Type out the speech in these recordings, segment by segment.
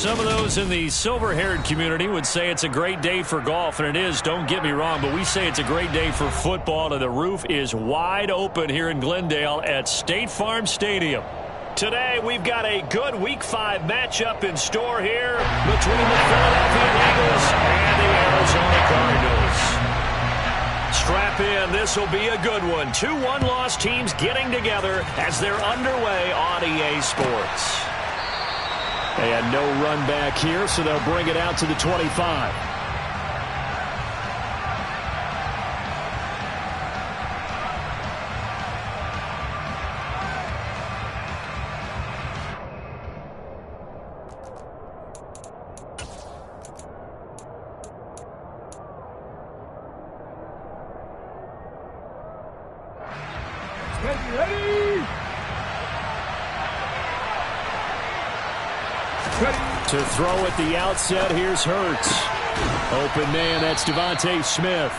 Some of those in the silver-haired community would say it's a great day for golf, and it is, don't get me wrong, but we say it's a great day for football, and the roof is wide open here in Glendale at State Farm Stadium. Today, we've got a good Week 5 matchup in store here between the Philadelphia Eagles and the Arizona Cardinals. Strap in, this will be a good one. Two one-loss teams getting together as they're underway on EA Sports. And no run back here, so they'll bring it out to the 25. To throw at the outset, here's Hurts. Open man, that's Devontae Smith.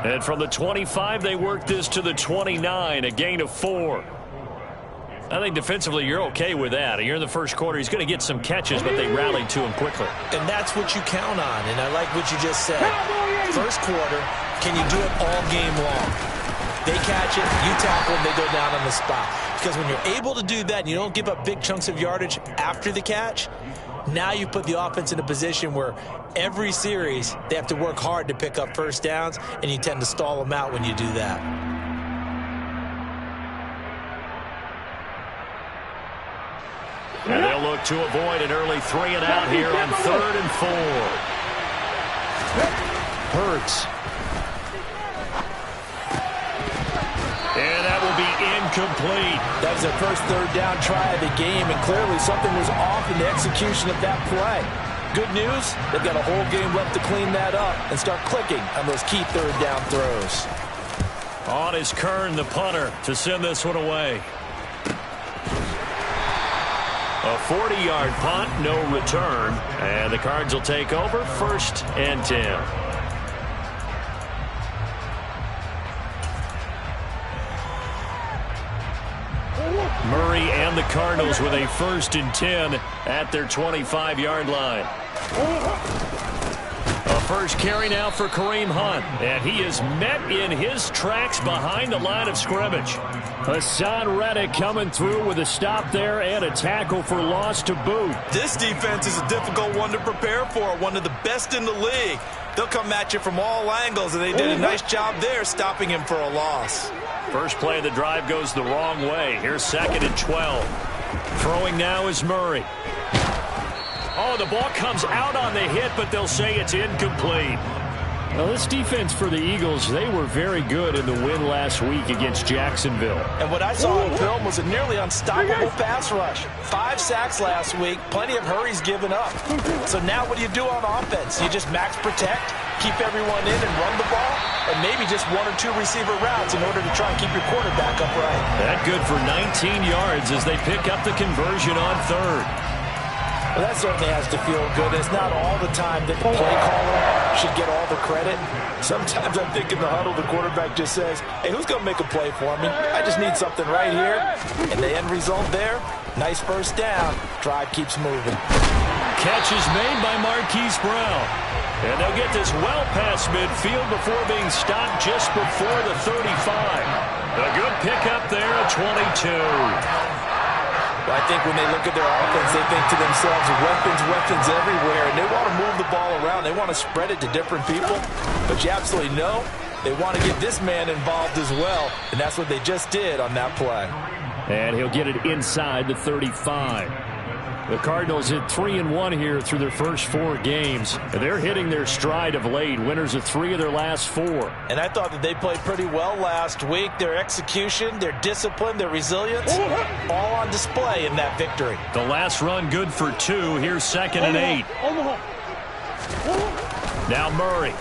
And from the 25, they work this to the 29, a gain of 4. I think defensively you're okay with that. You're in the first quarter. He's going to get some catches, but they rallied to him quickly. And that's what you count on, and I like what you just said. First quarter, can you do it all game long? They catch it, you tackle them, they go down on the spot. Because when you're able to do that and you don't give up big chunks of yardage after the catch, now you put the offense in a position where every series they have to work hard to pick up first downs, and you tend to stall them out when you do that. And they'll look to avoid an early 3 and out here on 3rd and 4. Hurts. And that will be incomplete. That was their first third down try of the game, and clearly something was off in the execution of that play. Good news, they've got a whole game left to clean that up and start clicking on those key third down throws. On is Kern, the punter, to send this one away. A 40-yard punt, no return, and the Cards will take over 1st and 10. Murray and the Cardinals with a 1st and 10 at their 25-yard line. A first carry now for Kareem Hunt, and he is met in his tracks behind the line of scrimmage. Hassan Reddick coming through with a stop there and a tackle for loss to boot. This defense is a difficult one to prepare for, one of the best in the league. They'll come at you from all angles, and they did a nice job there stopping him for a loss. First play of the drive goes the wrong way. Here's 2nd and 12. Throwing now is Murray. Oh, the ball comes out on the hit, but they'll say it's incomplete. Well, this defense for the Eagles, they were very good in the win last week against Jacksonville. And what I saw on film was a nearly unstoppable pass rush. 5 sacks last week, plenty of hurries given up. So now what do you do on offense? You just max protect, keep everyone in and run the ball, and maybe just 1 or 2 receiver routes in order to try and keep your quarterback upright. That good for 19 yards as they pick up the conversion on 3rd. Well, that certainly has to feel good. It's not all the time that the play caller should get all the credit. Sometimes I think in the huddle, the quarterback just says, hey, who's going to make a play for me? I just need something right here. And the end result there, nice first down. Drive keeps moving. Catch is made by Marquise Brown. And they'll get this well past midfield before being stopped just before the 35. A good pickup there at 22. I think when they look at their offense, they think to themselves, weapons everywhere, and they want to move the ball around. They want to spread it to different people, but you absolutely know they want to get this man involved as well, and that's what they just did on that play. And he'll get it inside the 35. The Cardinals hit 3-1 here through their first 4 games. They're hitting their stride of late, winners of 3 of their last 4. And I thought that they played pretty well last week. Their execution, their discipline, their resilience, all on display in that victory. The last run good for 2. Here's 2nd and 8. Now Murray.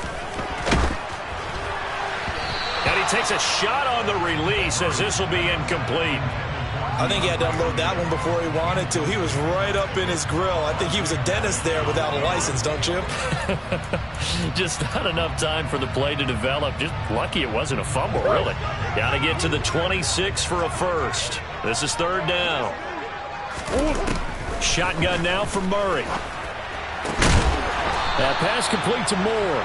And he takes a shot on the release as this will be incomplete. I think he had to unload that one before he wanted to. He was right up in his grill. I think he was a dentist there without a license, don't you? Just not enough time for the play to develop. Just lucky it wasn't a fumble, really. Got to get to the 26 for a first. This is 3rd down. Shotgun now for Murray. That pass complete to Moore.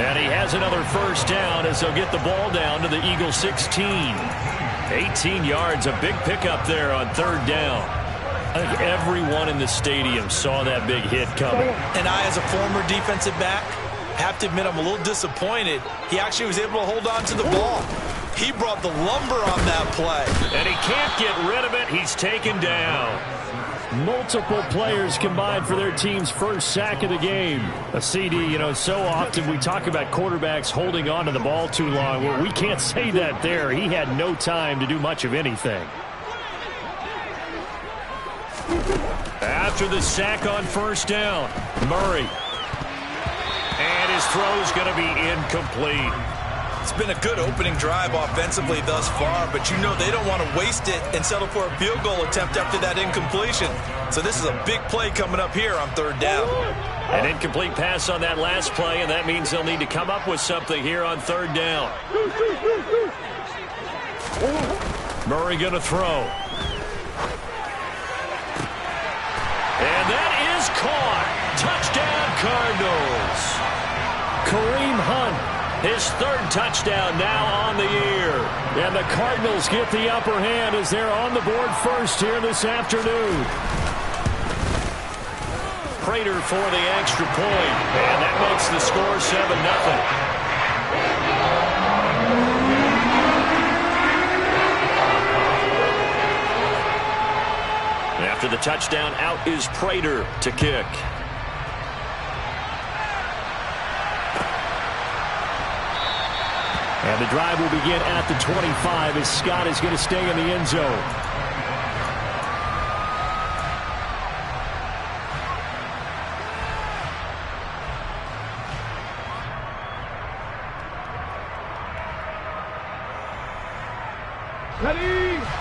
And he has another first down as they'll get the ball down to the Eagles 16. 18 yards, a big pickup there on third down. I think everyone in the stadium saw that big hit coming. And I, as a former defensive back, have to admit I'm a little disappointed. He actually was able to hold on to the ball. He brought the lumber on that play. And he can't get rid of it. He's taken down. Multiple players combined for their team's first sack of the game. A CD, you know, so often we talk about quarterbacks holding on to the ball too long. Well, we can't say that there. He had no time to do much of anything. After the sack on first down, Murray. And his throw's going to be incomplete. It's been a good opening drive offensively thus far, but you know they don't want to waste it and settle for a field goal attempt after that incompletion. So this is a big play coming up here on third down. An incomplete pass on that last play, and that means they'll need to come up with something here on third down. Murray going to throw. And that is caught. Touchdown, Cardinals. Kareem Hunt, his third touchdown now on the year. And the Cardinals get the upper hand as they're on the board first here this afternoon. Prater for the extra point. And that makes the score 7-0. After the touchdown, out is Prater to kick. And the drive will begin at the 25 as Scott is going to stay in the end zone.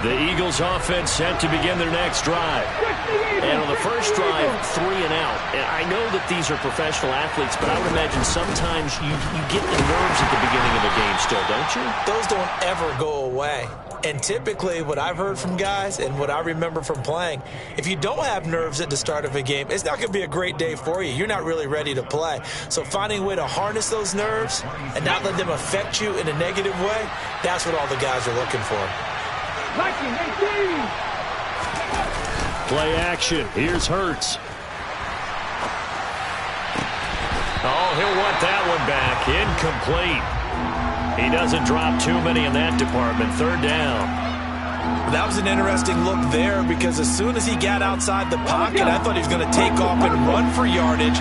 The Eagles offense set to begin their next drive. And on the first drive, 3 and out. And I know that these are professional athletes, but I would imagine sometimes you get the nerves at the beginning of a game still, don't you? Those don't ever go away. And typically what I've heard from guys and what I remember from playing, if you don't have nerves at the start of a game, it's not going to be a great day for you. You're not really ready to play. So finding a way to harness those nerves and not let them affect you in a negative way, that's what all the guys are looking for. Play action. Here's Hurts. Oh, he'll want that one back. Incomplete. He doesn't drop too many in that department. Third down. That was an interesting look there because as soon as he got outside the pocket, I thought he was going to take off and run for yardage.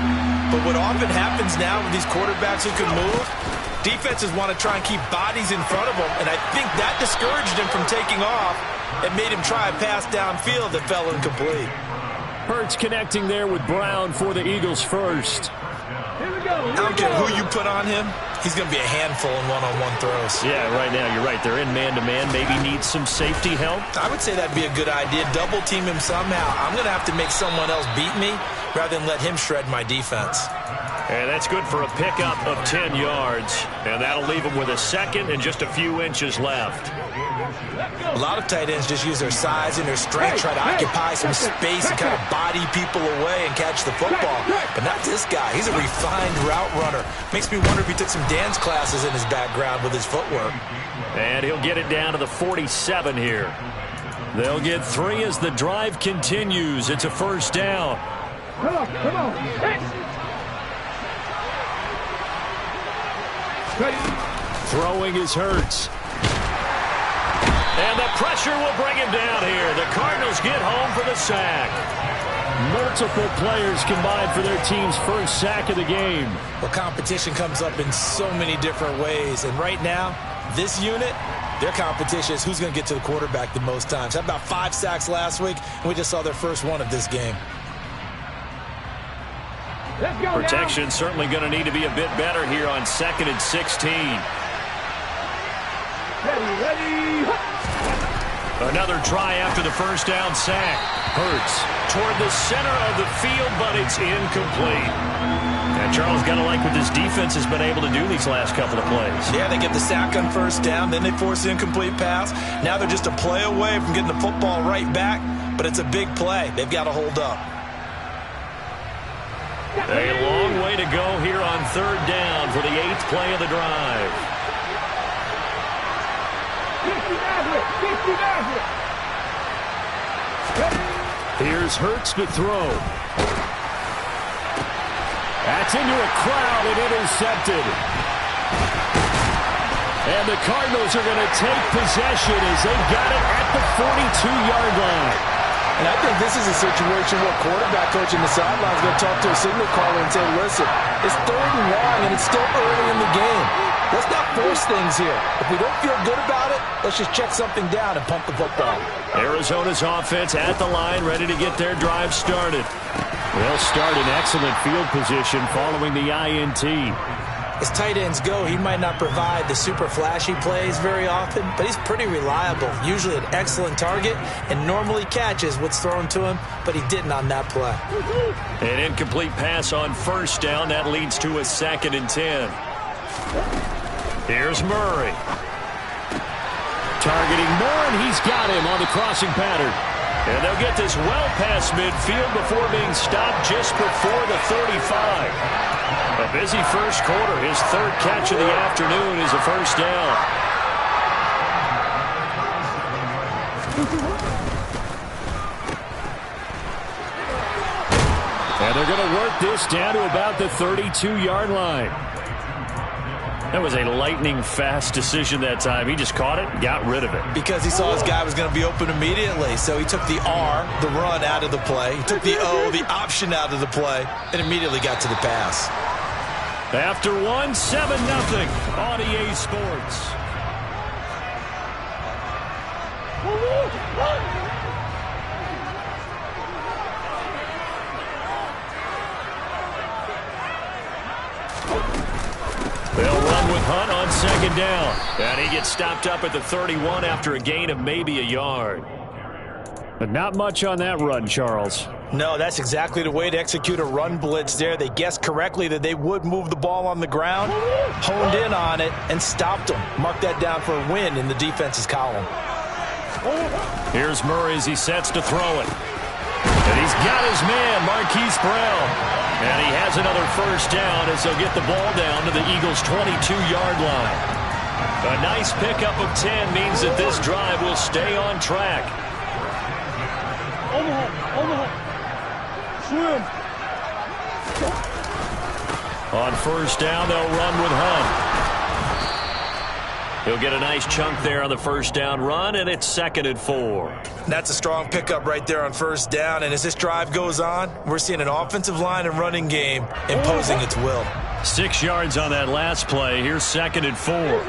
But what often happens now with these quarterbacks who can move, defenses want to try and keep bodies in front of them, and I think that discouraged him from taking off and made him try a pass downfield that fell incomplete. Hurts connecting there with Brown for the Eagles first. I don't care who you put on him, he's going to be a handful in one-on-one throws. Yeah, right now you're right. They're in man-to-man. Maybe needs some safety help. I would say that'd be a good idea. Double team him somehow. I'm going to have to make someone else beat me rather than let him shred my defense. And that's good for a pickup of 10 yards. And that'll leave him with a second and just a few inches left. A lot of tight ends just use their size and their strength, try to occupy some space and kind of body people away and catch the football. But not this guy. He's a refined route runner. Makes me wonder if he took some dance classes in his background with his footwork. And he'll get it down to the 47 here. They'll get 3 as the drive continues. It's a first down. Come on. Throwing is Hurts. And the pressure will bring him down here. The Cardinals get home for the sack. Multiple players combined for their team's first sack of the game. Well, competition comes up in so many different ways. And right now, this unit, their competition is who's going to get to the quarterback the most times. Had about 5 sacks last week, and we just saw their first one of this game. Protection certainly going to need to be a bit better here on 2nd and 16. Ready. Another try after the first down sack. Hurts toward the center of the field, but it's incomplete. And Charles, got to like what this defense has been able to do these last couple of plays. Yeah, they get the sack on first down, then they force the incomplete pass. Now they're just a play away from getting the football right back, but it's a big play. They've got to hold up. A long way to go here on third down for the 8th play of the drive. Here's Hurts to throw. That's into a crowd and intercepted. And the Cardinals are going to take possession as they got it at the 42-yard line. And I think this is a situation where quarterback coach in the sideline is going to talk to a signal caller and say, listen, it's 3rd and long and it's still early in the game. Let's not force things here. If we don't feel good about it, let's just check something down and pump the football. Arizona's offense at the line, ready to get their drive started. They'll start in excellent field position following the INT. As tight ends go, he might not provide the super flashy plays very often, but he's pretty reliable, usually an excellent target, and normally catches what's thrown to him, but he didn't on that play. An incomplete pass on first down. That leads to a 2nd and 10. Here's Murray. Targeting Moore, and he's got him on the crossing pattern. And they'll get this well past midfield before being stopped just before the 35. A busy first quarter. His 3rd catch of the afternoon is a first down. And they're going to work this down to about the 32-yard line. That was a lightning-fast decision that time. He just caught it and got rid of it. Because he saw his guy was going to be open immediately. So he took the R, the run, out of the play. He took the O, the option, out of the play, and immediately got to the pass. After 1, 7-0 on EA Sports. They'll run with Hunt on 2nd down. And he gets stopped up at the 31 after a gain of maybe a yard. But not much on that run, Charles. No, that's exactly the way to execute a run blitz there. They guessed correctly that they would move the ball on the ground, honed in on it, and stopped them. Mark that down for a win in the defense's column. Here's Murray as he sets to throw it. And he's got his man, Marquise Brown. And he has another first down as they'll get the ball down to the Eagles' 22-yard line. A nice pickup of 10 means that this drive will stay on track. On first down, they'll run with Hunt. He'll get a nice chunk there on the first down run, and it's 2nd and 4. That's a strong pickup right there on first down, and as this drive goes on, we're seeing an offensive line and running game imposing its will. 6 yards on that last play. Here's 2nd and 4.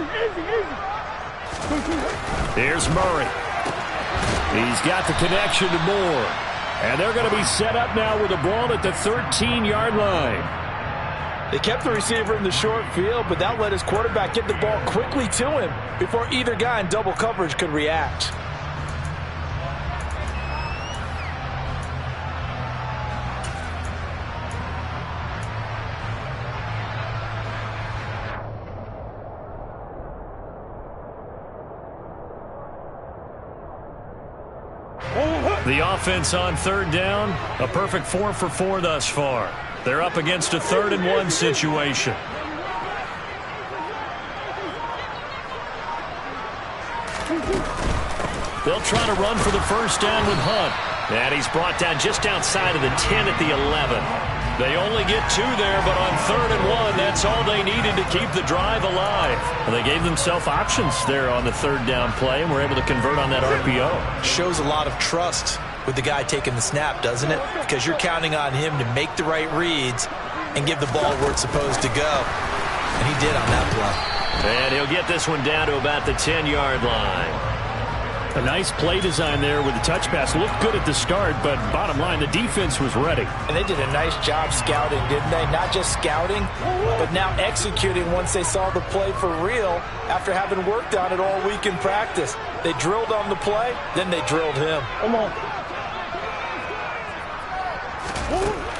Here's Murray. He's got the connection to Moore. And they're going to be set up now with the ball at the 13-yard line. They kept the receiver in the short field, but that let his quarterback get the ball quickly to him before either guy in double coverage could react. The offense on 3rd down, a perfect 4 for 4 thus far. They're up against a 3rd and 1 situation. They'll try to run for the first down with Hunt. And he's brought down just outside of the 10 at the 11. They only get 2 there, but on 3rd and 1, that's all they needed to keep the drive alive. Well, they gave themselves options there on the 3rd down play and were able to convert on that RPO. Shows a lot of trust with the guy taking the snap, doesn't it? Because you're counting on him to make the right reads and give the ball where it's supposed to go. And he did on that play. And he'll get this one down to about the 10-yard line. A nice play design there with the touch pass. Looked good at the start, but bottom line, the defense was ready. And they did a nice job scouting, didn't they? Not just scouting, but now executing once they saw the play for real after having worked on it all week in practice. They drilled on the play, then they drilled him. Come on.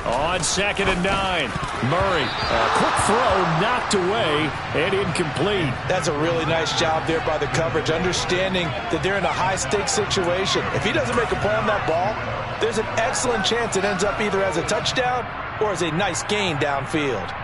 On 2nd and 9, Murray. A quick throw knocked away and incomplete. That's a really nice job there by the coverage, understanding that they're in a high-stakes situation. If he doesn't make a play on that ball, there's an excellent chance it ends up either as a touchdown or as a nice gain downfield.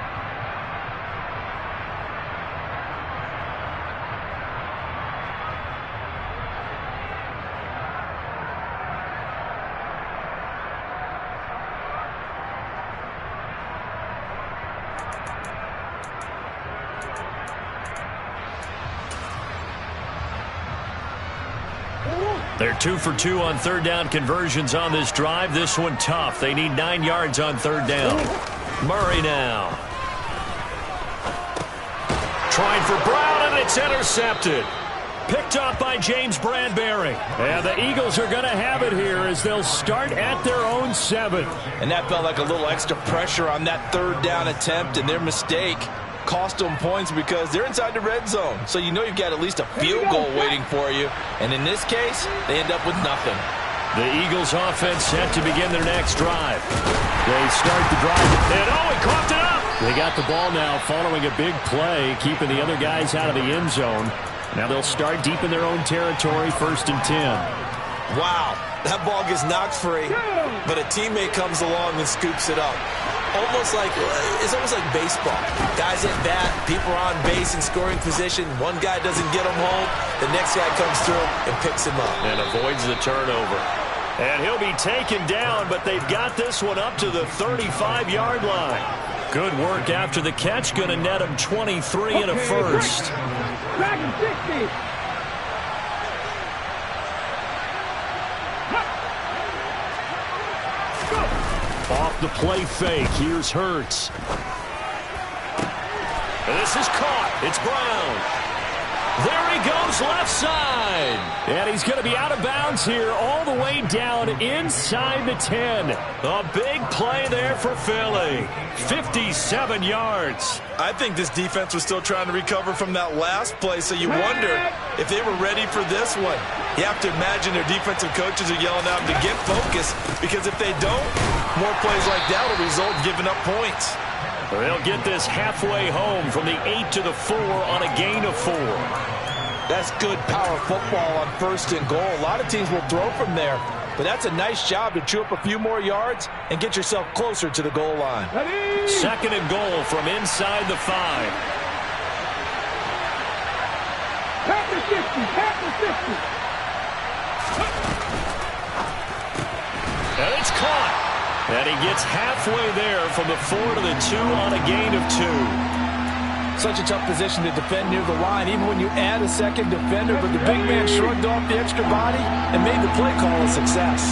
They're 2 for 2 on third down conversions on this drive. This one tough. They need 9 yards on third down. Murray now. Trying for Brown, and it's intercepted. Picked up by James Bradbury. And the Eagles are going to have it here as they'll start at their own 7. And that felt like a little extra pressure on that third down attempt, and their mistake cost them points because they're inside the red zone. So you know you've got at least a field goal waiting for you. And in this case, they end up with nothing. The Eagles offense set to begin their next drive. They start the drive. And he coughed it up. They got the ball now following a big play, keeping the other guys out of the end zone. Now they'll start deep in their own territory, 1st and 10. Wow, that ball gets knocked free, but a teammate comes along and scoops it up. It's almost like baseball. Guys at bat, people are on base in scoring position. One guy doesn't get him home. The next guy comes through and picks him up. And avoids the turnover. And he'll be taken down, but they've got this one up to the 35-yard line. Good work after the catch. Going to net him 23 and a first. Back in 60. Off the play fake. Here's Hurts. This is caught. It's Brown. There he goes, left side. And he's going to be out of bounds here all the way down inside the 10. A big play there for Philly. 57 yards. I think this defense was still trying to recover from that last play, so you wonder if they were ready for this one. You have to imagine their defensive coaches are yelling out to get focused, because if they don't, more plays like that will result in giving up points. They'll get this halfway home from the 8 to the 4 on a gain of 4. That's good power football on 1st and goal. A lot of teams will throw from there, but that's a nice job to chew up a few more yards and get yourself closer to the goal line. 2nd and goal from inside the 5. Half the 50. Half the 50. And it's caught. And he gets halfway there from the 4 to the 2 on a gain of 2. Such a tough position to defend near the line, even when you add a second defender, but the big man shrugged off the extra body and made the play call a success.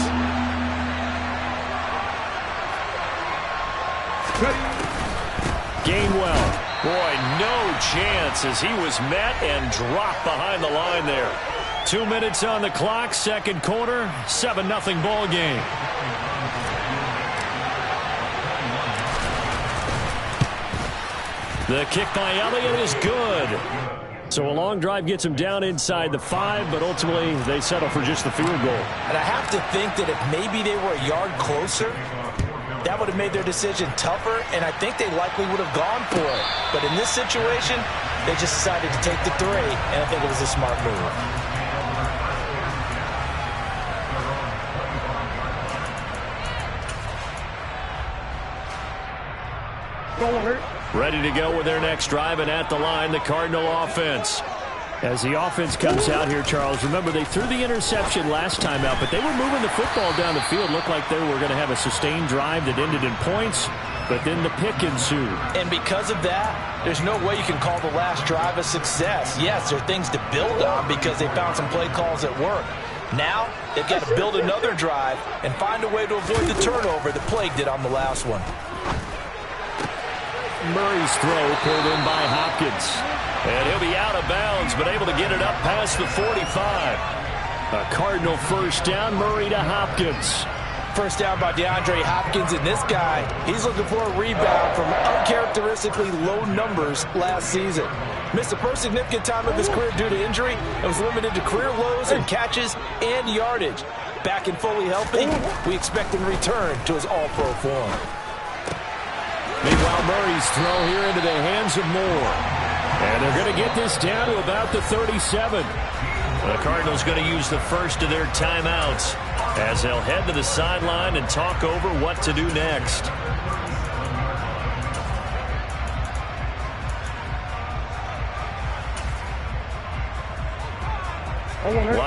Gainwell. Boy, no chance as he was met and dropped behind the line there. 2 minutes on the clock, 2nd quarter, 7-0 ball game. The kick by Elliott is good. So a long drive gets him down inside the 5, but ultimately they settle for just the field goal. And I have to think that if maybe they were a yard closer, that would have made their decision tougher, and I think they likely would have gone for it. But in this situation, they just decided to take the 3, and I think it was a smart move. Ready to go with their next drive, and at the line, the Cardinal offense. As the offense comes out here, Charles, remember they threw the interception last time out, but they were moving the football down the field. Looked like they were going to have a sustained drive that ended in points, but then the pick ensued. And because of that, there's no way you can call the last drive a success. Yes, there are things to build on because they found some play calls that work. Now, they've got to build another drive and find a way to avoid the turnover that plagued it on the last one. Murray's throw pulled in by Hopkins. And he'll be out of bounds, but able to get it up past the 45. A Cardinal first down, Murray to Hopkins. First down by DeAndre Hopkins, and this guy, he's looking for a rebound from uncharacteristically low numbers last season. Missed the first significant time of his career due to injury and was limited to career lows in catches and yardage. Back and fully healthy, we expect him to return to his all-pro form. Meanwhile, Murray's throw here into the hands of Moore. And they're going to get this down to about the 37. The Cardinals going to use the first of their timeouts as they'll head to the sideline and talk over what to do next.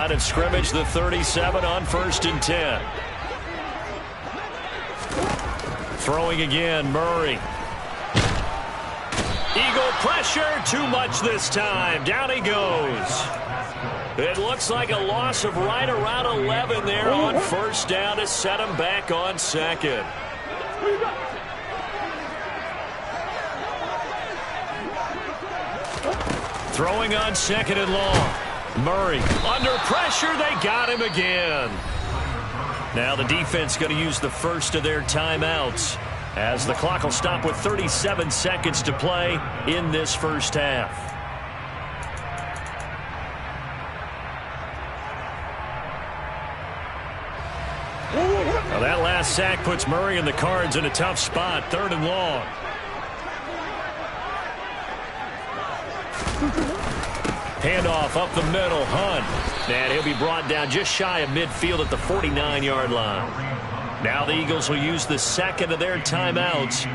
Line of scrimmage, the 37 on 1st and 10. Throwing again, Murray. Eagle pressure, too much this time. Down he goes. It looks like a loss of right around 11 there on 1st down to set him back on 2nd. Throwing on 2nd and long. Murray under pressure. They got him again. Now the defense going to use the first of their timeouts as the clock will stop with 37 seconds to play in this first half. Well, that last sack puts Murray and the Cards in a tough spot. 3rd and long. Handoff up the middle. Hunt. And he'll be brought down just shy of midfield at the 49-yard line. Now the Eagles will use the second of their timeouts.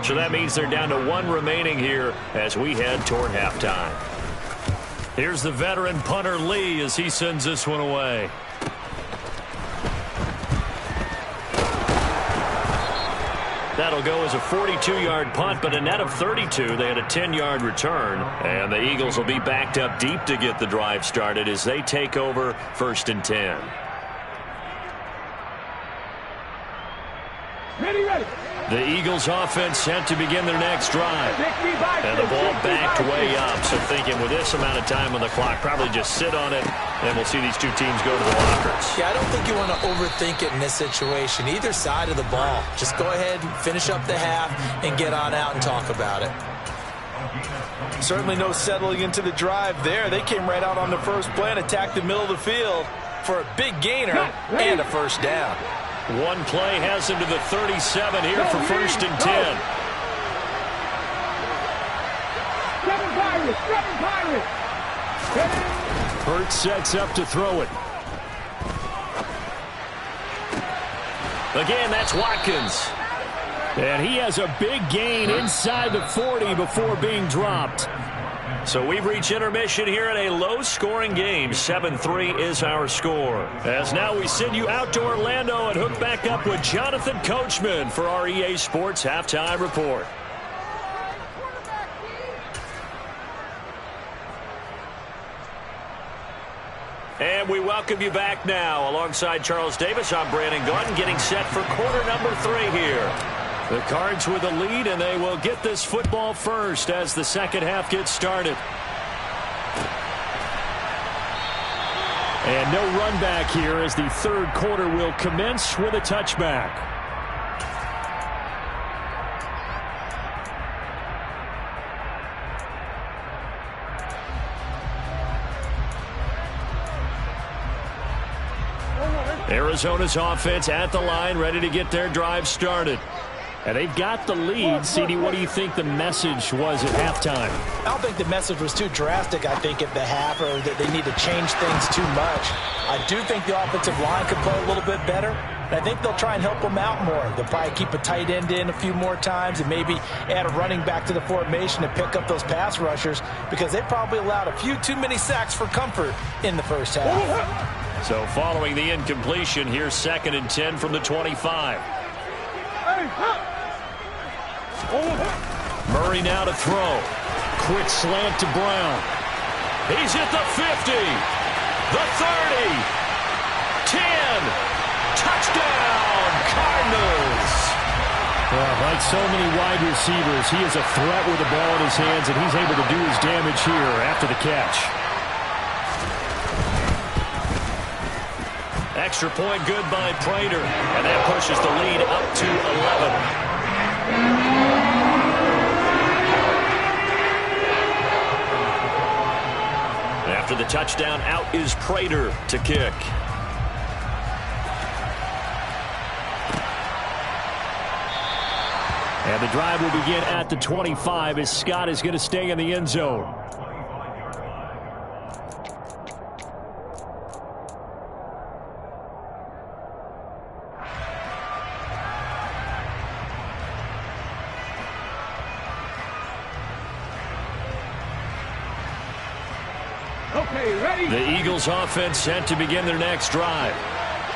So that means they're down to 1 remaining here as we head toward halftime. Here's the veteran punter Lee as he sends this one away. That'll go as a 42-yard punt, but a net of 32. They had a 10-yard return, and the Eagles will be backed up deep to get the drive started as they take over 1st and 10. Ready. The Eagles offense set to begin their next drive. And the ball backed way up, so thinking with this amount of time on the clock, probably just sit on it, and we'll see these two teams go to the lockers. Yeah, I don't think you want to overthink it in this situation. Either side of the ball. Just go ahead and finish up the half and get on out and talk about it. Certainly no settling into the drive there. They came right out on the first play and attacked the middle of the field for a big gainer and a 1st down. One play has him to the 37 here for 1st and 10. Hurts sets up to throw it. Again, that's Watkins. And he has a big gain inside the 40 before being dropped. So we've reached intermission here in a low-scoring game. 7-3 is our score. As now we send you out to Orlando and hook back up with Jonathan Coachman for our EA Sports Halftime Report. And we welcome you back now. Alongside Charles Davis, I'm Brandon Gaudin, getting set for quarter number 3 here. The Cards with a lead, and they will get this football first as the second half gets started. And no run back here as the 3rd quarter will commence with a touchback. Arizona's offense at the line, ready to get their drive started. And they've got the lead. CD, what do you think the message was at halftime? I don't think the message was too drastic, I think, at the half, or that they need to change things too much. I do think the offensive line could play a little bit better. And I think they'll try and help them out more. They'll probably keep a tight end in a few more times and maybe add a running back to the formation to pick up those pass rushers because they probably allowed a few too many sacks for comfort in the first half. So following the incompletion, here's 2nd and 10 from the 25. Murray now to throw. Quick slant to Brown. He's at the 50. The 30. 10. Touchdown, Cardinals. Like so many wide receivers, he is a threat with the ball in his hands, and he's able to do his damage here after the catch. Extra point good by Prater, and that pushes the lead up to 11. After the touchdown, out is Prater to kick. And the drive will begin at the 25 as Scott is going to stay in the end zone. Okay, ready? The Eagles offense set to begin their next drive.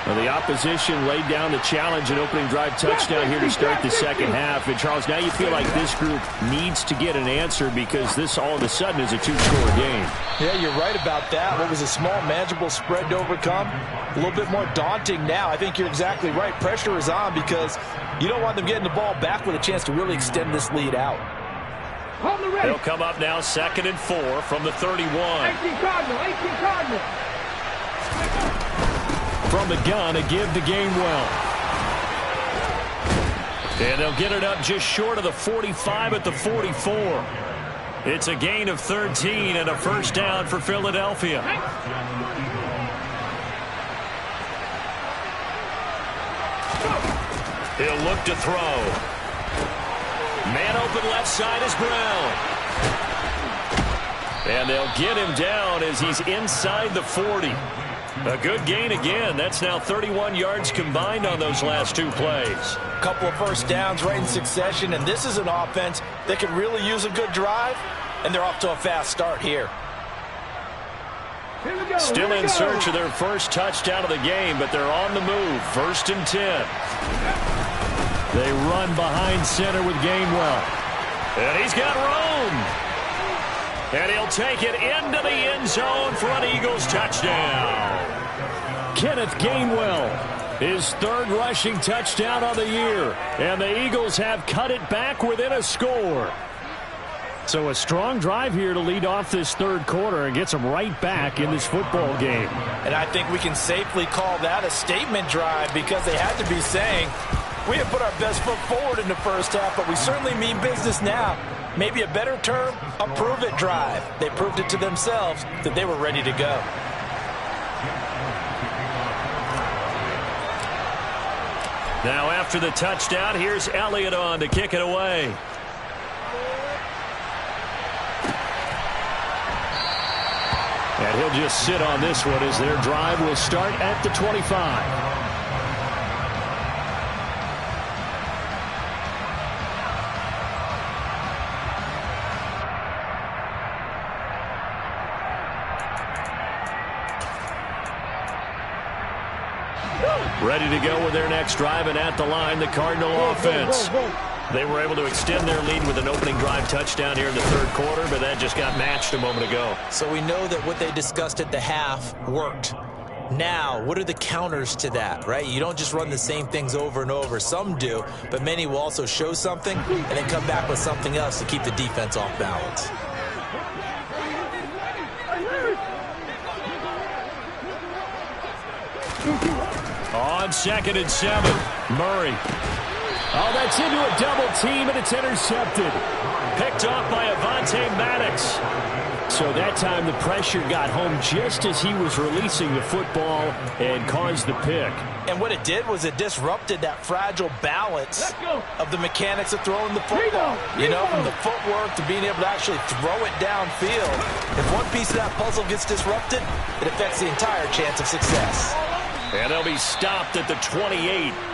Well, the opposition laid down the challenge and opening drive touchdown here to start the second half. And, Charles, now you feel like this group needs to get an answer because this all of a sudden is a two-score game. Yeah, you're right about that. What was a small, manageable spread to overcome, a little bit more daunting now. I think you're exactly right. Pressure is on because you don't want them getting the ball back with a chance to really extend this lead out. They'll come up now 2nd and 4 from the 31. 18 Cardinal, 18 Cardinal. From the gun, a give to Gainwell. And they'll get it up just short of the 45 at the 44. It's a gain of 13 and a first down for Philadelphia. He'll look to throw. Man open left side is Brown. And they'll get him down as he's inside the 40. A good gain again. That's now 31 yards combined on those last two plays. A couple of first downs right in succession, and this is an offense that could really use a good drive, and they're off to a fast start here. Still in search of their first touchdown of the game, but they're on the move. 1st and 10. They run behind center with Gainwell. And he's got room. And he'll take it into the end zone for an Eagles touchdown. Kenneth Gainwell, his 3rd rushing touchdown of the year. And the Eagles have cut it back within a score. So a strong drive here to lead off this 3rd quarter and gets them right back in this football game. And I think we can safely call that a statement drive because they had to be saying, we have put our best foot forward in the first half, but we certainly mean business now. Maybe a better term, a prove-it drive. They proved it to themselves that they were ready to go. Now after the touchdown, here's Elliott on to kick it away. And he'll just sit on this one as their drive will start at the 25. Ready to go with their next drive, and at the line, the Cardinal offense. They were able to extend their lead with an opening drive touchdown here in the 3rd quarter, but that just got matched a moment ago. So we know that what they discussed at the half worked. Now, what are the counters to that, right? You don't just run the same things over and over. Some do, but many will also show something and then come back with something else to keep the defense off balance. On 2nd and 7, Murray. Oh, that's into a double team, and it's intercepted. Picked off by Avonte Maddox. So that time the pressure got home just as he was releasing the football and caused the pick. And what it did was it disrupted that fragile balance of the mechanics of throwing the football. You know, from the footwork to being able to actually throw it downfield. If one piece of that puzzle gets disrupted, it affects the entire chance of success. And they'll be stopped at the 28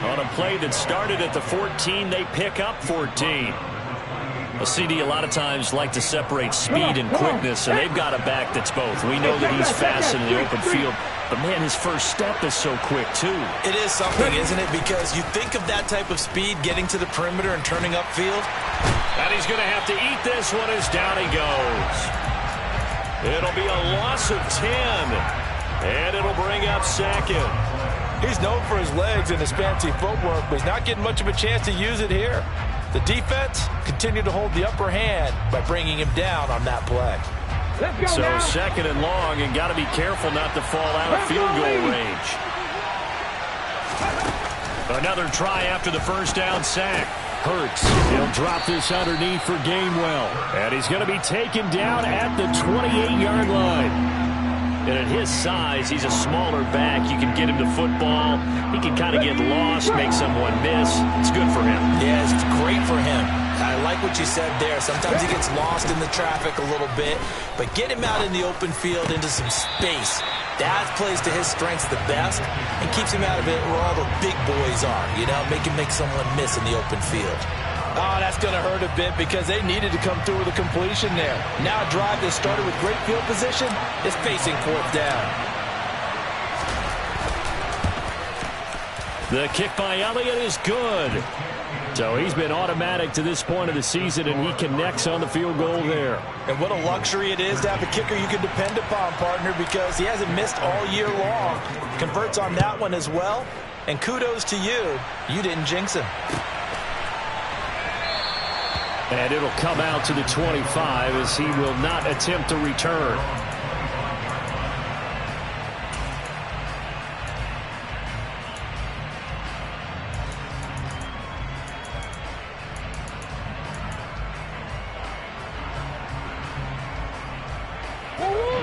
on a play that started at the 14. They pick up 14. A CD a lot of times like to separate speed and quickness, and they've got a back that's both. We know that he's fast in the open field, but, man, his first step is so quick, too. It is something, isn't it? Because you think of that type of speed getting to the perimeter and turning upfield. And he's going to have to eat this one as down he goes. It'll be a loss of 10, and it'll bring up 2nd. He's known for his legs and his fancy footwork, but he's not getting much of a chance to use it here. The defense continued to hold the upper hand by bringing him down on that play. So 2nd and long, and got to be careful not to fall out of field goal range. Another try after the first down sack. Hurts. He'll drop this underneath for Gainwell. And he's going to be taken down at the 28-yard line. And at his size, he's a smaller back. You can get him the football. He can kind of get lost, make someone miss. It's good for him. Yeah, it's great for him. I like what you said there. Sometimes he gets lost in the traffic a little bit, but get him out in the open field into some space. That plays to his strengths the best and keeps him out of it where all the big boys are, you know, make someone miss in the open field. Oh, that's going to hurt a bit because they needed to come through with a completion there. Now a drive that started with great field position is facing fourth down. The kick by Elliott is good. So he's been automatic to this point of the season, and he connects on the field goal there. And what a luxury it is to have a kicker you can depend upon, partner, because he hasn't missed all year long. Converts on that one as well. And kudos to you. You didn't jinx him. And it'll come out to the 25 as he will not attempt to return.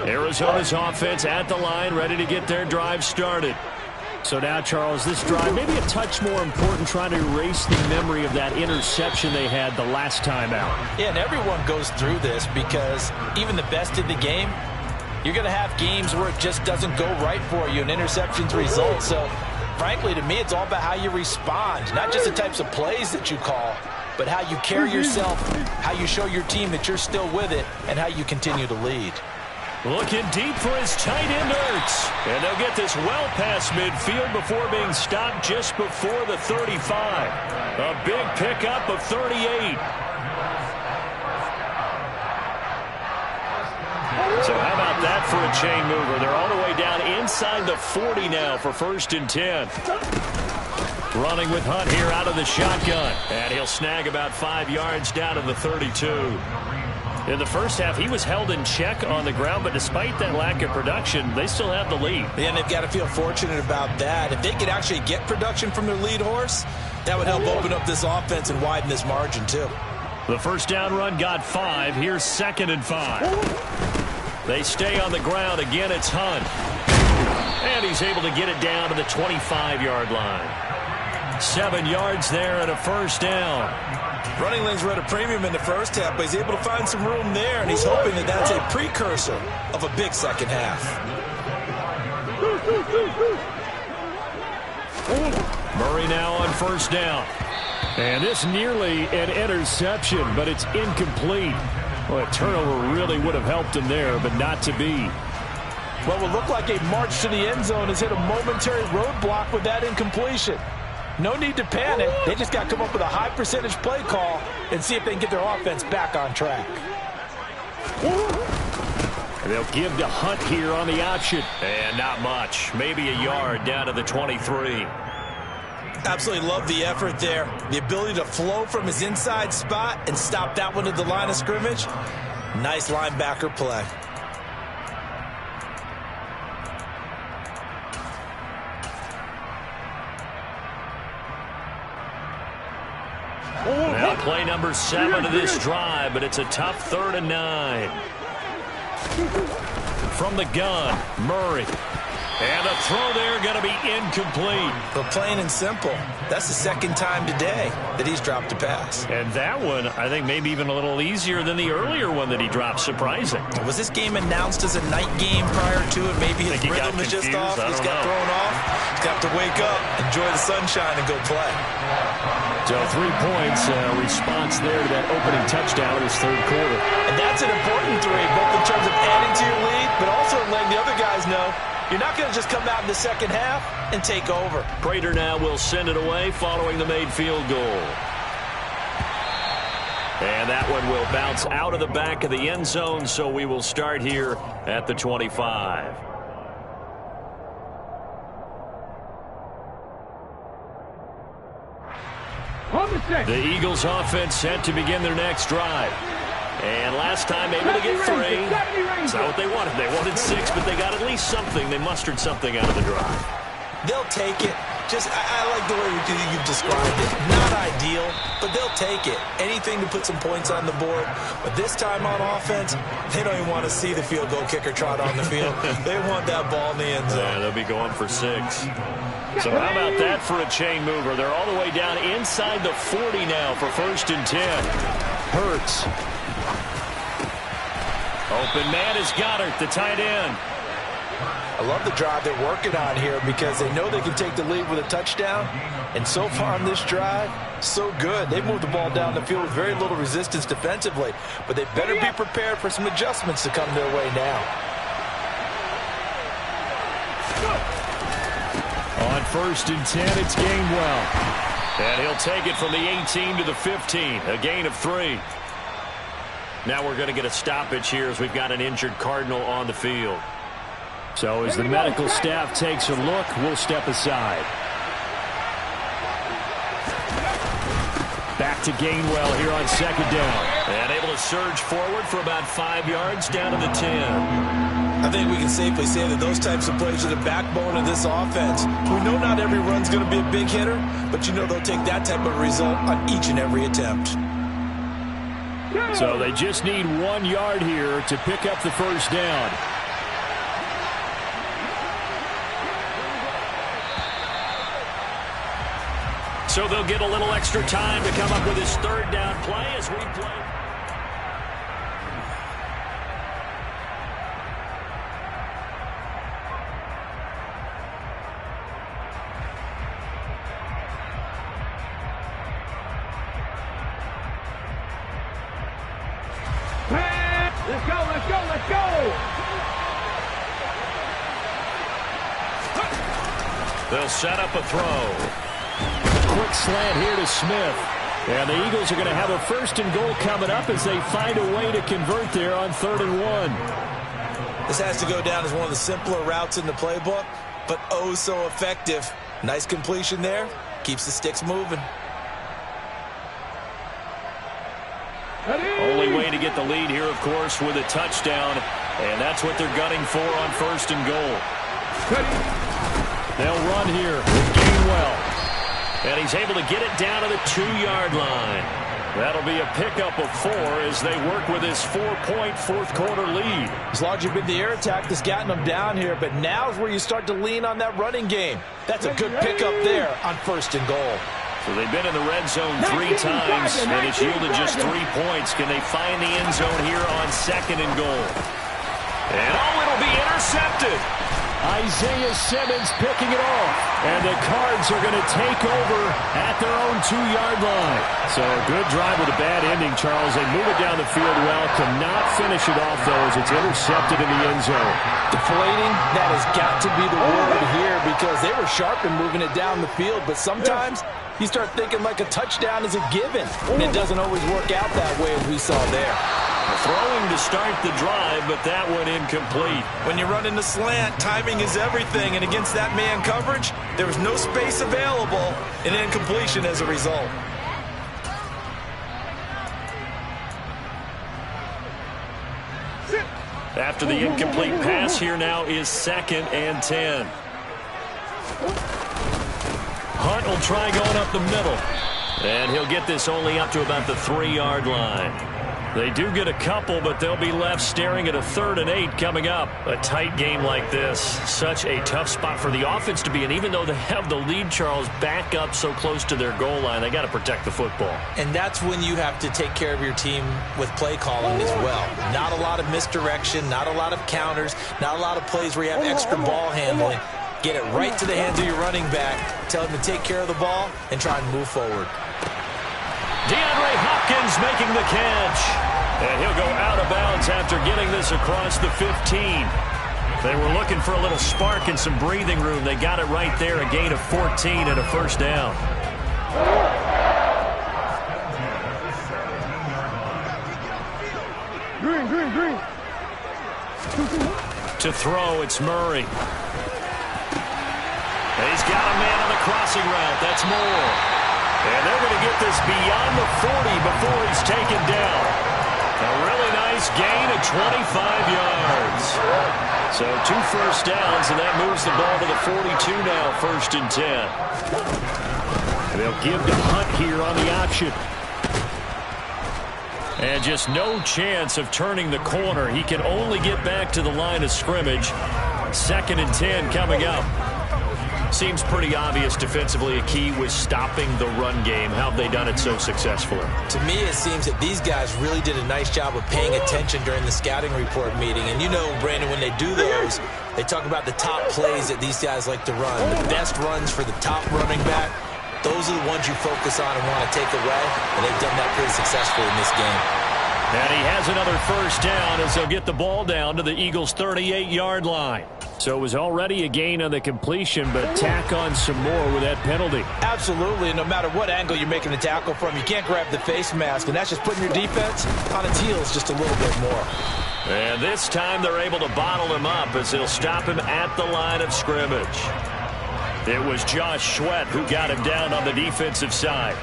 Arizona's offense at the line, ready to get their drive started. So now, Charles, this drive maybe a touch more important, trying to erase the memory of that interception they had the last time out. Yeah, and everyone goes through this because even the best in the game, you're going to have games where it just doesn't go right for you, and interceptions result. So, frankly, to me, it's all about how you respond, not just the types of plays that you call, but how you carry yourself, how you show your team that you're still with it, and how you continue to lead. Looking deep for his tight end, Ertz. And they'll get this well past midfield before being stopped just before the 35. A big pickup of 38. So how about that for a chain mover? They're all the way down inside the 40 now for 1st and 10. Running with Hunt here out of the shotgun. And he'll snag about 5 yards down to the 32. In the first half, he was held in check on the ground, but despite that lack of production, they still have the lead. And they've got to feel fortunate about that. If they could actually get production from their lead horse, that would help open up this offense and widen this margin, too. The first down run got 5. Here's 2nd and 5. They stay on the ground. Again, it's Hunt. And he's able to get it down to the 25-yard line. 7 yards there and a first down. Running lanes were at a premium in the first half, but he's able to find some room there, and he's hoping that that's a precursor of a big second half. Murray now on first down. And this nearly an interception, but it's incomplete. Well, a turnover really would have helped him there, but not to be. What will look like a march to the end zone has hit a momentary roadblock with that incompletion. No need to panic. They just got to come up with a high percentage play call and see if they can get their offense back on track. They'll give to Hunt here on the option. And not much. Maybe a yard down to the 23. Absolutely love the effort there. The ability to flow from his inside spot and stop that one at the line of scrimmage. Nice linebacker play. Now play number 7 of this drive, but it's a tough 3rd and 9. From the gun, Murray. And a throw there going to be incomplete. But plain and simple, that's the second time today that he's dropped a pass. And that one, I think, maybe even a little easier than the earlier one that he dropped. Surprising. Was this game announced as a night game prior to it? Maybe his rhythm is just off. He's got thrown off. He's got to wake up, enjoy the sunshine, and go play. So 3 points, response there to that opening touchdown in his 3rd quarter. And that's an important 3, both in terms of adding to your lead, but also letting the other guys know you're not going to just come out in the second half and take over. Prater now will send it away following the made field goal. And that one will bounce out of the back of the end zone, so we will start here at the 25. The Eagles offense set to begin their next drive. And last time able to get 3. It's not what they wanted. They wanted 6, but they got at least something. They mustered something out of the drive. They'll take it. I like the way you've described it. Not ideal, but they'll take it. Anything to put some points on the board. But this time on offense, they don't even want to see the field goal kicker trot on the field. They want that ball in the end zone. Yeah, they'll be going for 6. So how about that for a chain mover? They're all the way down inside the 40 now for 1st and 10. Hurts. Open man is Goddard, the tight end. I love the drive they're working on here because they know they can take the lead with a touchdown. And so far on this drive, so good. They moved the ball down the field with very little resistance defensively. But they better be prepared for some adjustments to come their way now. On 1st and 10, it's Gainwell. And he'll take it from the 18 to the 15, a gain of 3. Now we're going to get a stoppage here as we've got an injured Cardinal on the field. So as the medical staff takes a look, we'll step aside. Back to Gainwell here on 2nd down. And able to surge forward for about 5 yards down to the 10. I think we can safely say that those types of plays are the backbone of this offense. We know not every run's going to be a big hitter, but you know they'll take that type of result on each and every attempt. So they just need 1 yard here to pick up the 1st down. So they'll get a little extra time to come up with his 3rd down play as we play. Let's go, let's go, let's go! They'll set up a throw. Quick slant here to Smith. And the Eagles are going to have a 1st and goal coming up as they find a way to convert there on 3rd and 1. This has to go down as one of the simpler routes in the playbook, but oh so effective. Nice completion there. Keeps the sticks moving. Only way to get the lead here, of course, with a touchdown. And that's what they're gunning for on 1st and goal. They'll run here with Gainwell. And he's able to get it down to the 2-yard line. That'll be a pickup of 4 as they work with his 4-point 4th quarter lead. It's largely been the air attack that's gotten them down here, but now's where you start to lean on that running game. That's a good pickup there on 1st and goal. So they've been in the red zone 3 times, and it's yielded just 3 points. Can they find the end zone here on 2nd and goal? And it'll be intercepted. Isaiah Simmons picking it off. And the Cards are going to take over at their own 2-yard line. So a good drive with a bad ending, Charles. They move it down the field well. Cannot finish it off, though, as it's intercepted in the end zone. Deflating, that has got to be the word here because they were sharp in moving it down the field. But sometimes you start thinking like a touchdown is a given. And it doesn't always work out that way as we saw there. Throwing to start the drive, but that went incomplete. When you run in the slant, timing is everything, and against that man coverage, there was no space available, and incompletion as a result. After the incomplete pass, here now is 2nd and 10. Hunt will try going up the middle, and he'll get this only up to about the 3-yard line. They do get a couple, but they'll be left staring at a 3rd and 8 coming up. A tight game like this, such a tough spot for the offense to be in. Even though they have the lead, Charles, back up so close to their goal line, they got to protect the football. And that's when you have to take care of your team with play calling as well. Not a lot of misdirection, not a lot of counters, not a lot of plays where you have extra ball handling. Get it right to the hands of your running back, tell him to take care of the ball, and try and move forward. DeAndre Hopkins making the catch. And he'll go out of bounds after getting this across the 15. They were looking for a little spark and some breathing room. They got it right there, a gain of 14 and a 1st down. Green. To throw, it's Murray. He's got a man on the crossing route. That's Moore. And they're going to get this beyond the 40 before he's taken down. A really nice gain of 25 yards. So 2 first downs, and that moves the ball to the 42 now, 1st and 10. They'll give to Hunt here on the option. And just no chance of turning the corner. He can only get back to the line of scrimmage. 2nd and 10 coming up. Seems pretty obvious defensively a key was stopping the run game. How have they done it so successfully? To me, it seems that these guys really did a nice job of paying attention during the scouting report meeting. And you know, Brandon, when they do those, they talk about the top plays that these guys like to run, the best runs for the top running back. Those are the ones you focus on and want to take away, and they've done that pretty successfully in this game. And he has another first down as they'll get the ball down to the Eagles' 38-yard line. So it was already a gain on the completion, but tack on some more with that penalty. Absolutely, and no matter what angle you're making the tackle from, you can't grab the face mask, and that's just putting your defense on its heels just a little bit more. And this time they're able to bottle him up as they'll stop him at the line of scrimmage. It was Josh Sweat who got him down on the defensive side.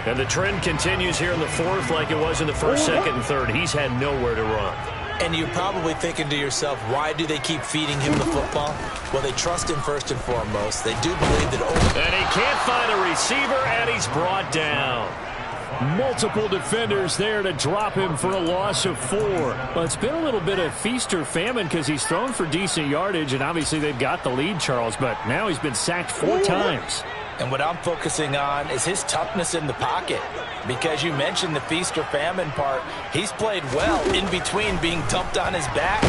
And the trend continues here in the fourth like it was in the first, second, and third. He's had nowhere to run. And you're probably thinking to yourself, why do they keep feeding him the football? Well, they trust him first and foremost. They do believe that... And he can't find a receiver, and he's brought down. Multiple defenders there to drop him for a loss of 4. Well, it's been a little bit of feast or famine because he's thrown for decent yardage, and obviously they've got the lead, Charles, but now he's been sacked 4 times. And what I'm focusing on is his toughness in the pocket. Because you mentioned the feast or famine part. He's played well in between being dumped on his back.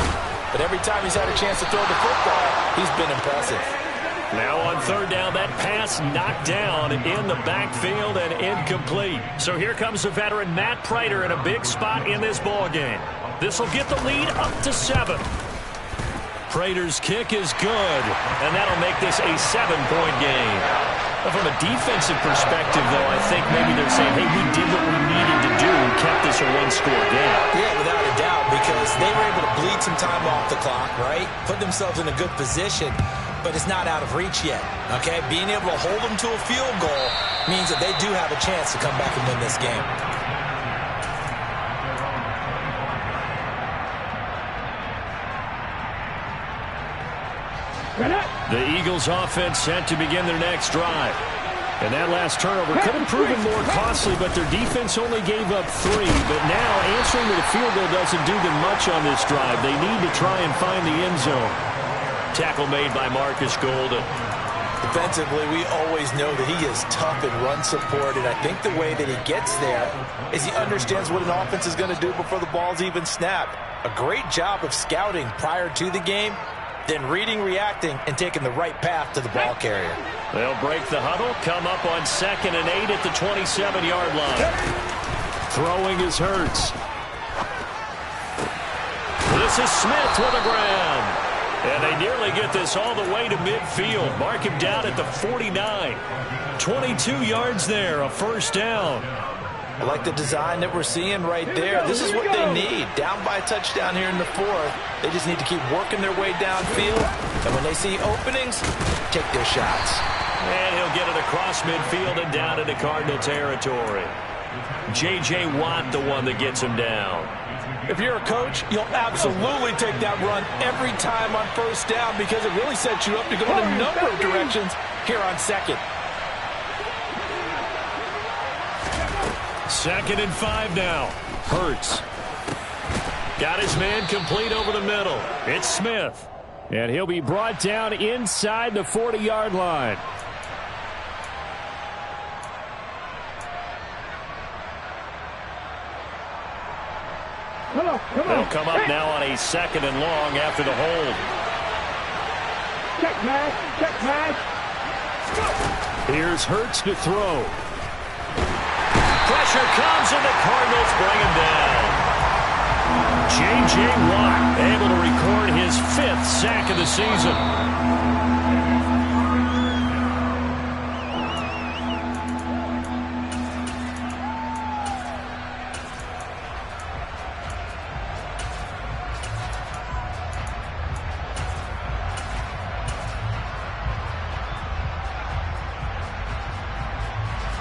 But every time he's had a chance to throw the football, he's been impressive. Now on third down, that pass knocked down in the backfield and incomplete. So here comes the veteran Matt Prater in a big spot in this ball game. This will get the lead up to 7. Prater's kick is good, and that'll make this a 7-point game. Well, from a defensive perspective, though, I think maybe they're saying, hey, we did what we needed to do and kept this a 1-score game. Yeah, without a doubt, because they were able to bleed some time off the clock, right? Put themselves in a good position, but it's not out of reach yet, okay? Being able to hold them to a field goal means that they do have a chance to come back and win this game. The Eagles offense set to begin their next drive. And that last turnover could have proven more costly, but their defense only gave up 3. But now answering with a field goal doesn't do them much on this drive. They need to try and find the end zone. Tackle made by Marcus Golden. Defensively, we always know that he is tough and run support, and I think the way that he gets there is he understands what an offense is going to do before the ball's even snapped. A great job of scouting prior to the game, then reading, reacting, and taking the right path to the ball carrier. They'll break the huddle, come up on 2nd and 8 at the 27-yard line. Throwing is Hurts. This is Smith with the ground. And they nearly get this all the way to midfield. Mark him down at the 49. 22 yards there, a first down. I like the design that we're seeing right there. This is what they need. Down by a touchdown here in the 4th. They just need to keep working their way downfield. And when they see openings, take their shots. And he'll get it across midfield and down into Cardinal territory. J.J. Watt, the one that gets him down. If you're a coach, you'll absolutely take that run every time on first down because it really sets you up to go in a number of directions here on 2nd. 2nd and 5 now. Hurts. Got his man complete over the middle. It's Smith. And he'll be brought down inside the 40-yard line. They'll come up now on a 2nd and long after the hold. Check man. Here's Hurts to throw. Pressure comes and the Cardinals bring him down. J.J. Watt able to record his 5th sack of the season.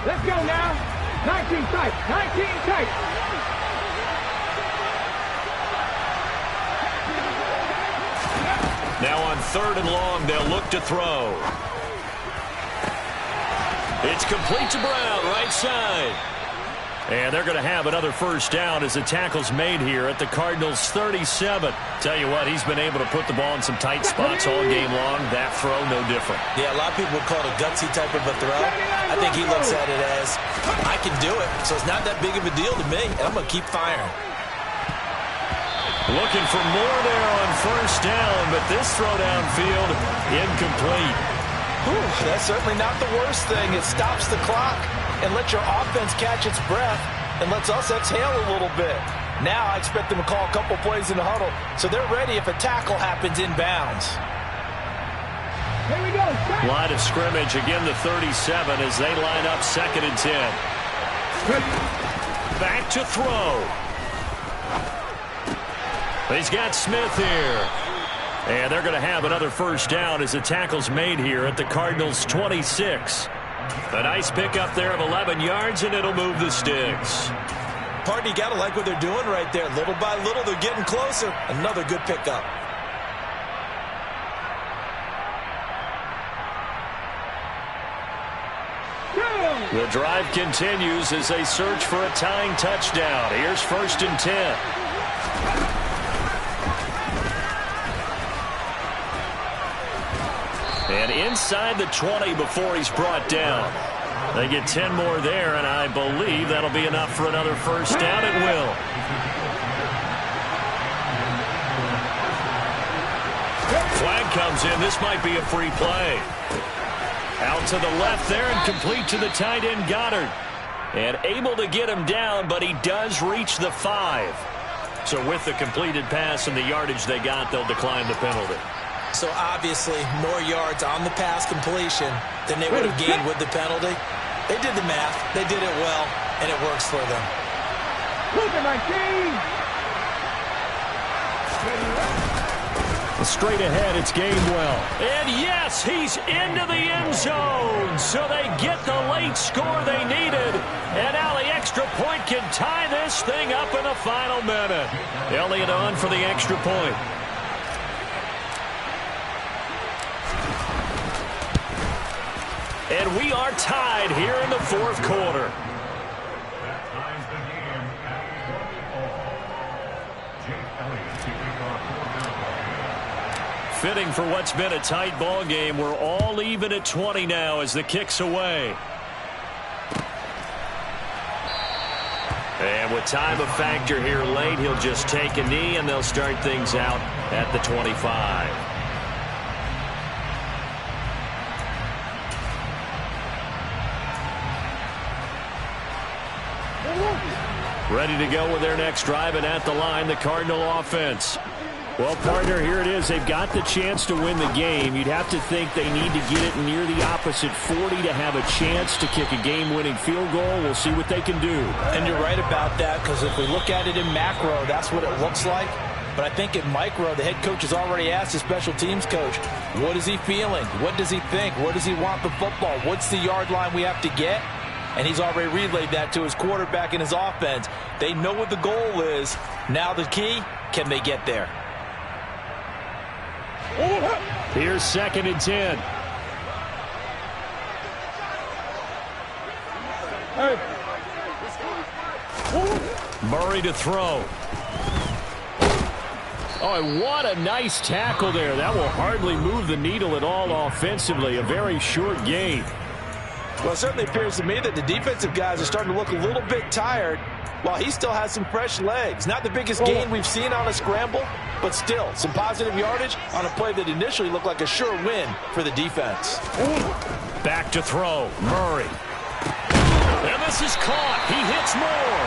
Let's go now. 19 tight. 19 tight. Now on 3rd and long, they'll look to throw. It's complete to Brown, right side. And they're going to have another first down as the tackle's made here at the Cardinals' 37. Tell you what, he's been able to put the ball in some tight spots all game long. That throw, no different. Yeah, a lot of people would call it a gutsy type of a throw. I think he looks at it as, I can do it, so it's not that big of a deal to me, and I'm going to keep firing. Looking for more there on first down, but this throw downfield, incomplete. Whew, that's certainly not the worst thing. It stops the clock and lets your offense catch its breath and lets us exhale a little bit. Now I expect them to call a couple plays in the huddle, so they're ready if a tackle happens inbounds. Here we go. Line of scrimmage, again the 37 as they line up 2nd and 10. Back to throw. He's got Smith here. And they're going to have another first down as the tackle's made here at the Cardinals' 26. A nice pickup there of 11 yards, and it'll move the sticks. Partner, you got to like what they're doing right there. Little by little, they're getting closer. Another good pickup. The drive continues as they search for a tying touchdown. Here's 1st and 10. And inside the 20 before he's brought down. They get 10 more there, and I believe that'll be enough for another first down. It will. Flag comes in. This might be a free play. Out to the left there and complete to the tight end, Goddard. And able to get him down, but he does reach the 5. So with the completed pass and the yardage they got, they'll decline the penalty. So obviously more yards on the pass completion than they would have gained with the penalty. They did the math. They did it well, and it works for them. Look at my team. Straight ahead, it's Gainwell. And yes, he's into the end zone. So they get the late score they needed. And now the extra point can tie this thing up in the final minute. Elliott on for the extra point. And we are tied here in the 4th quarter. Fitting for what's been a tight ball game. We're all even at 20 now as the kick's away. And with time a factor here late, he'll just take a knee and they'll start things out at the 25. Ready to go with their next drive, and at the line, the Cardinal offense. Well, partner, here it is. They've got the chance to win the game. You'd have to think they need to get it near the opposite 40 to have a chance to kick a game-winning field goal. We'll see what they can do. And you're right about that, because if we look at it in macro, that's what it looks like. But I think in micro, the head coach has already asked the special teams coach, what is he feeling? What does he think? Where does he want the football? What's the yard line we have to get? And he's already relayed that to his quarterback and his offense. They know what the goal is. Now the key, can they get there? Here's 2nd and 10. Murray to throw. Oh, and what a nice tackle there. That will hardly move the needle at all offensively. A very short gain. Well, it certainly appears to me that the defensive guys are starting to look a little bit tired while he still has some fresh legs. Not the biggest gain we've seen on a scramble, but still some positive yardage on a play that initially looked like a sure win for the defense. Back to throw. Murray. And this is caught. He hits more.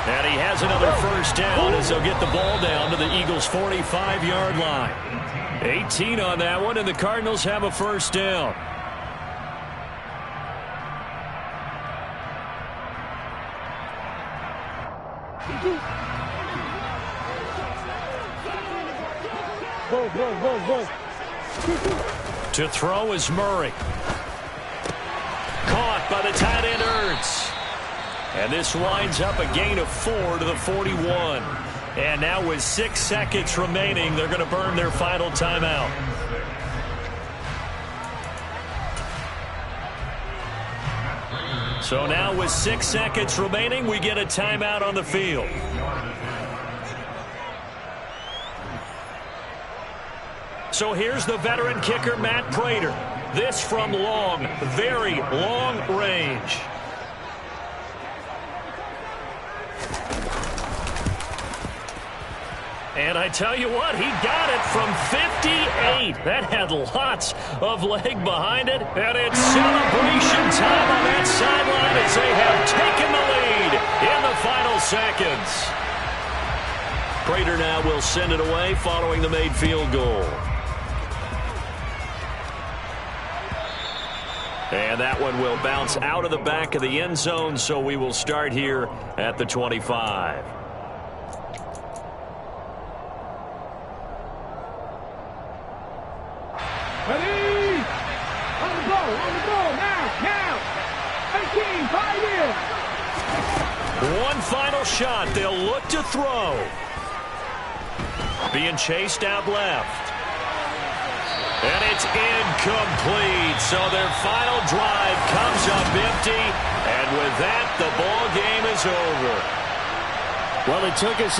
And he has another first down as they'll get the ball down to the Eagles' 45-yard line. 18 on that one, and the Cardinals have a first down. To throw is Murray. Caught by the tight end, Ertz. And this winds up a gain of 4 to the 41. And now with 6 seconds remaining, they're going to burn their final timeout. So now with 6 seconds remaining, we get a timeout on the field. So here's the veteran kicker, Matt Prater. This from long, very long range. And I tell you what, he got it from 58. That had lots of leg behind it. And it's celebration time on that sideline as they have taken the lead in the final seconds. Prater now will send it away following the made field goal. And that one will bounce out of the back of the end zone, so we will start here at the 25. Ready? On the ball, now. 18, 5 years. One final shot. They'll look to throw. Being chased out left. And it's incomplete. So their final drive comes up empty. And with that, the ball game is over. Well, it took us